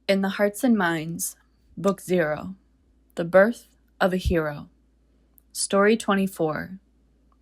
In the Hearts and Minds, Book 0, The Birth of a Hero. Story 24,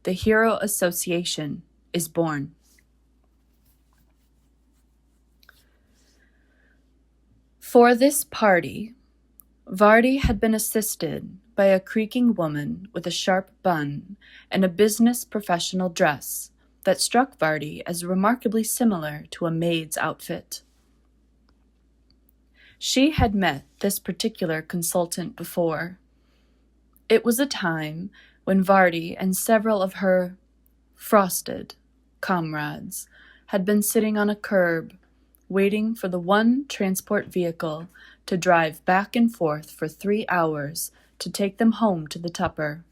The Hero Association is Born. For this party, Vardy had been assisted by a creaking woman with a sharp bun and a business professional dress that struck Vardy as remarkably similar to a maid's outfit. She had met this particular consultant before. It was a time when Vardy and several of her frosted comrades had been sitting on a curb, waiting for the one transport vehicle to drive back and forth for 3 hours to take them home to the Tupper.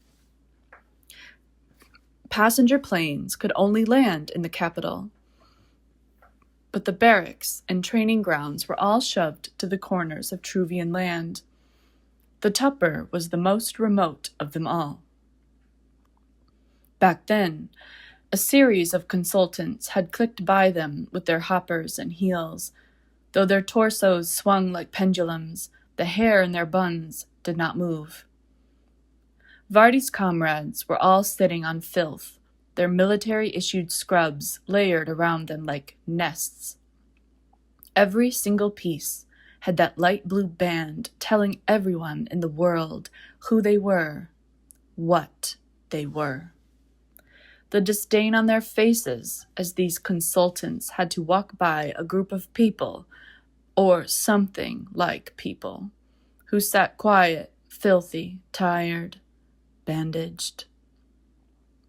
Passenger planes could only land in the capital, but the barracks and training grounds were all shoved to the corners of Truvian land. The Tupper was the most remote of them all. Back then, a series of consultants had clicked by them with their hoppers and heels. Though their torsos swung like pendulums, the hair in their buns did not move. Vardy's comrades were all sitting on filth, their military-issued scrubs layered around them like nests. Every single piece had that light blue band telling everyone in the world who they were, what they were. The disdain on their faces as these consultants had to walk by a group of people, or something like people, who sat quiet, filthy, tired, bandaged.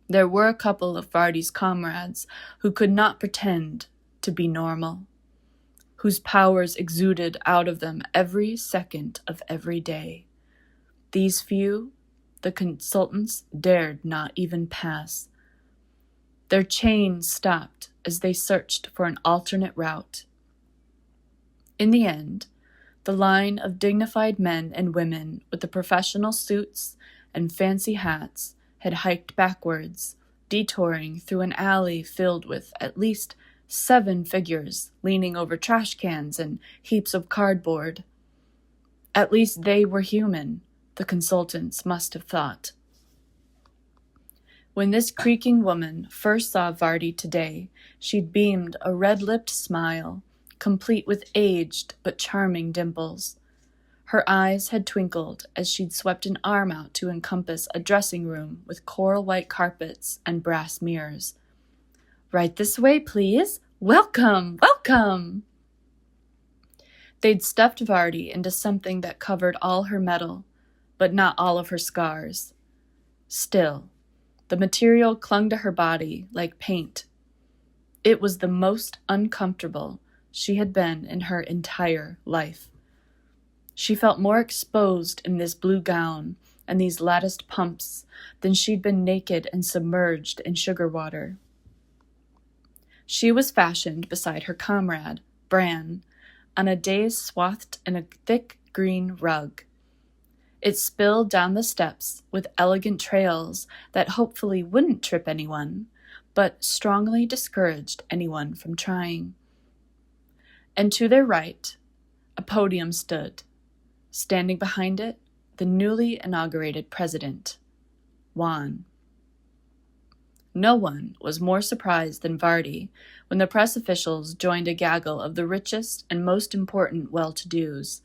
There were a couple of Vardy's comrades who could not pretend to be normal, whose powers exuded out of them every second of every day. These few, the consultants dared not even pass. Their chain stopped as they searched for an alternate route. In the end, the line of dignified men and women with the professional suits and fancy hats had hiked backwards, detouring through an alley filled with at least 7 figures leaning over trash cans and heaps of cardboard. At least they were human, the consultants must have thought. When this creaking woman first saw Vardy today, she'd beamed a red-lipped smile, complete with aged but charming dimples. Her eyes had twinkled as she'd swept an arm out to encompass a dressing room with coral-white carpets and brass mirrors. "Right this way, please. Welcome, welcome!" They'd stuffed Vardy into something that covered all her metal, but not all of her scars. Still, the material clung to her body like paint. It was the most uncomfortable she had been in her entire life. She felt more exposed in this blue gown and these latticed pumps than she'd been naked and submerged in sugar water. She was fashioned beside her comrade, Grane, on a dais swathed in a thick green rug. It spilled down the steps with elegant trails that hopefully wouldn't trip anyone, but strongly discouraged anyone from trying. And to their right, a podium stood. Standing behind it, the newly inaugurated President Wahn. No one was more surprised than Vardy when the press officials joined a gaggle of the richest and most important well-to-dos.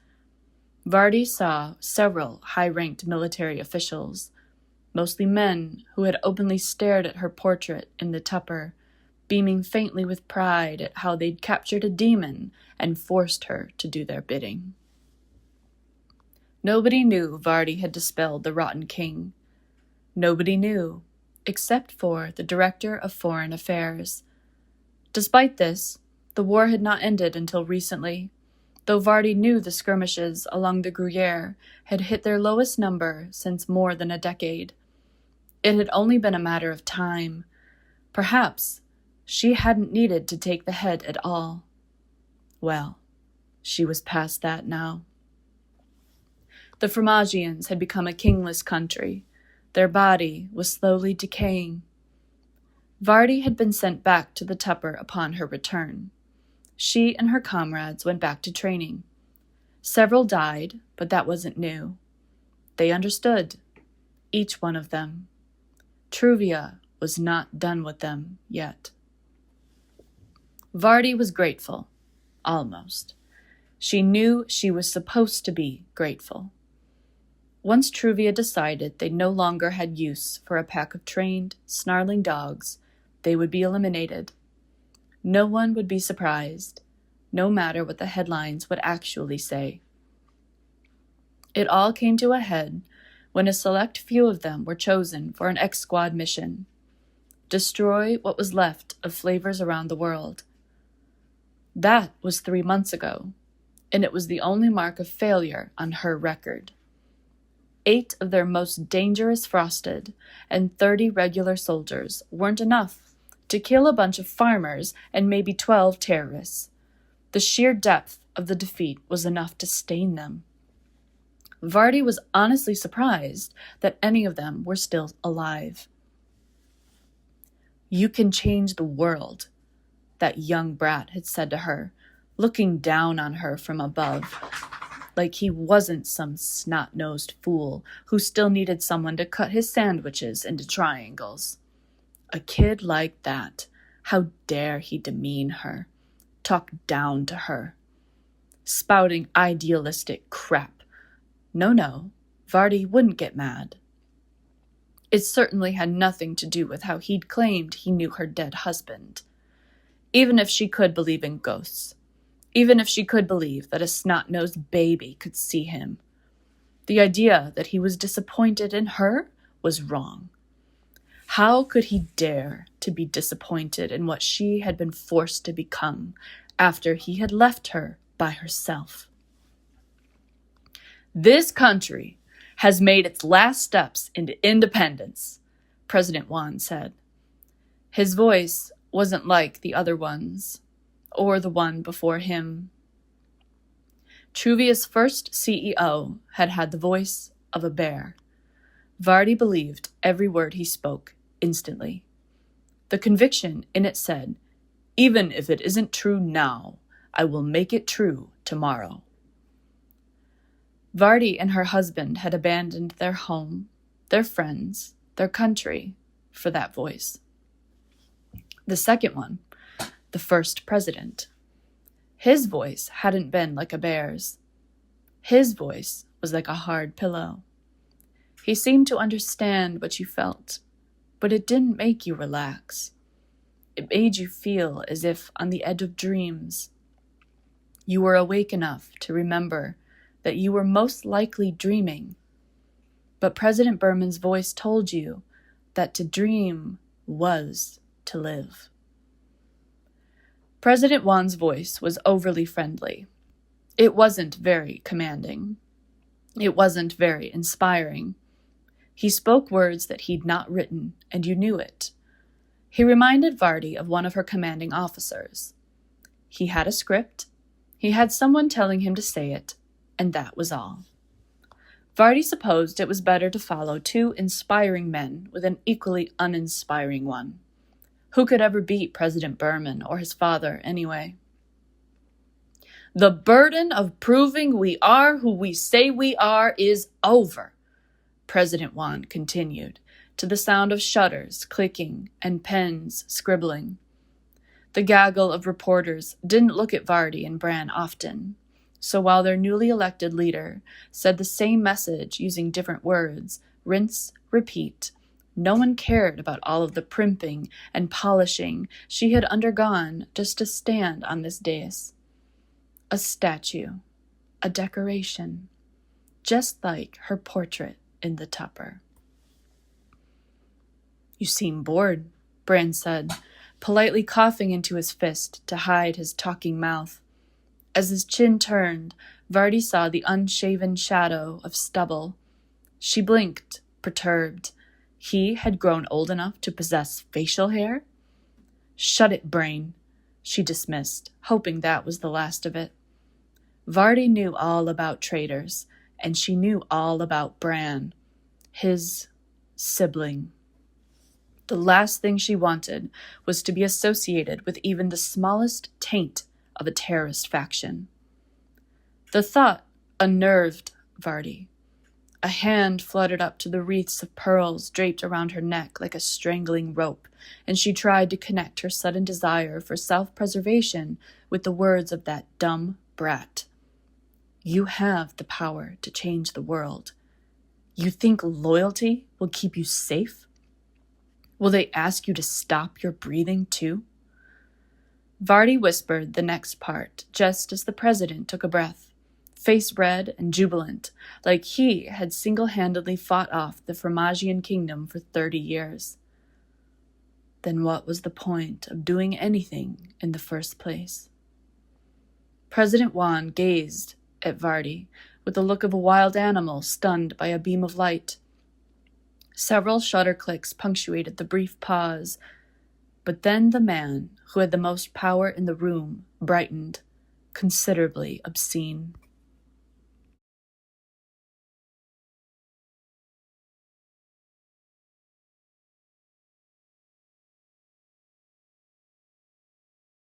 Vardy saw several high-ranked military officials, mostly men who had openly stared at her portrait in the Tupper, beaming faintly with pride at how they'd captured a demon and forced her to do their bidding. Nobody knew Vardy had dispelled the rotten king. Nobody knew, except for the Director of Foreign Affairs. Despite this, the war had not ended until recently, though Vardy knew the skirmishes along the Gruyere had hit their lowest number since more than a decade. It had only been a matter of time. Perhaps she hadn't needed to take the head at all. Well, she was past that now. The Fromagians had become a kingless country. Their body was slowly decaying. Vardy had been sent back to the Tupper upon her return. She and her comrades went back to training. Several died, but that wasn't new. They understood, each one of them. Truvia was not done with them yet. Vardy was grateful, almost. She knew she was supposed to be grateful. Once Truvia decided they no longer had use for a pack of trained, snarling dogs, they would be eliminated. No one would be surprised, no matter what the headlines would actually say. It all came to a head when a select few of them were chosen for an X-Squad mission. Destroy what was left of flavors around the world. That was 3 months ago, and it was the only mark of failure on her record. 8 of their most dangerous frosted and 30 regular soldiers weren't enough to kill a bunch of farmers and maybe 12 terrorists. The sheer depth of the defeat was enough to stain them. Vardy was honestly surprised that any of them were still alive. "You can change the world," that young brat had said to her, looking down on her from above, like he wasn't some snot-nosed fool who still needed someone to cut his sandwiches into triangles. A kid like that, how dare he demean her, talk down to her, spouting idealistic crap. No, Vardy wouldn't get mad. It certainly had nothing to do with how he'd claimed he knew her dead husband. Even if she could believe in ghosts, even if she could believe that a snot-nosed baby could see him, the idea that he was disappointed in her was wrong. How could he dare to be disappointed in what she had been forced to become after he had left her by herself? "This country has made its last steps into independence," President Wahn said. His voice wasn't like the other ones, or the one before him. Truvia's first CEO had had the voice of a bear. Vardy believed every word he spoke instantly. The conviction in it said, "Even if it isn't true now, I will make it true tomorrow." Vardy and her husband had abandoned their home, their friends, their country for that voice. The second one, the first president. His voice hadn't been like a bear's. His voice was like a hard pillow. He seemed to understand what you felt, but it didn't make you relax. It made you feel as if on the edge of dreams. You were awake enough to remember that you were most likely dreaming, but President Berman's voice told you that to dream was to live. President Wahn's voice was overly friendly. It wasn't very commanding. It wasn't very inspiring. He spoke words that he'd not written, and you knew it. He reminded Vardy of one of her commanding officers. He had a script, he had someone telling him to say it, and that was all. Vardy supposed it was better to follow 2 inspiring men with an equally uninspiring one. Who could ever beat President Berman or his father, anyway? "The burden of proving we are who we say we are is over," President Wahn continued, to the sound of shutters clicking and pens scribbling. The gaggle of reporters didn't look at Vardy and Bran often, so while their newly elected leader said the same message using different words, rinse, repeat, no one cared about all of the primping and polishing she had undergone just to stand on this dais. A statue, a decoration, just like her portrait in the Tupper. "You seem bored," Bran said, politely coughing into his fist to hide his talking mouth. As his chin turned, Vardy saw the unshaven shadow of stubble. She blinked, perturbed. He had grown old enough to possess facial hair? "Shut it, Brain," she dismissed, hoping that was the last of it. Vardy knew all about traitors, and she knew all about Bran, his sibling. The last thing she wanted was to be associated with even the smallest taint of a terrorist faction. The thought Unnerved, Vardy. A hand fluttered up to the wreaths of pearls draped around her neck like a strangling rope, and she tried to connect her sudden desire for self-preservation with the words of that dumb brat. You have the power to change the world. You think loyalty will keep you safe? Will they ask you to stop your breathing too? Vardy whispered the next part just as the president took a breath, face red and jubilant, like he had single-handedly fought off the Fromaggian kingdom for 30 years. Then what was the point of doing anything in the first place? President Wahn gazed at Vardy with the look of a wild animal stunned by a beam of light. Several shutter clicks punctuated the brief pause, but then the man who had the most power in the room brightened, considerably obscene.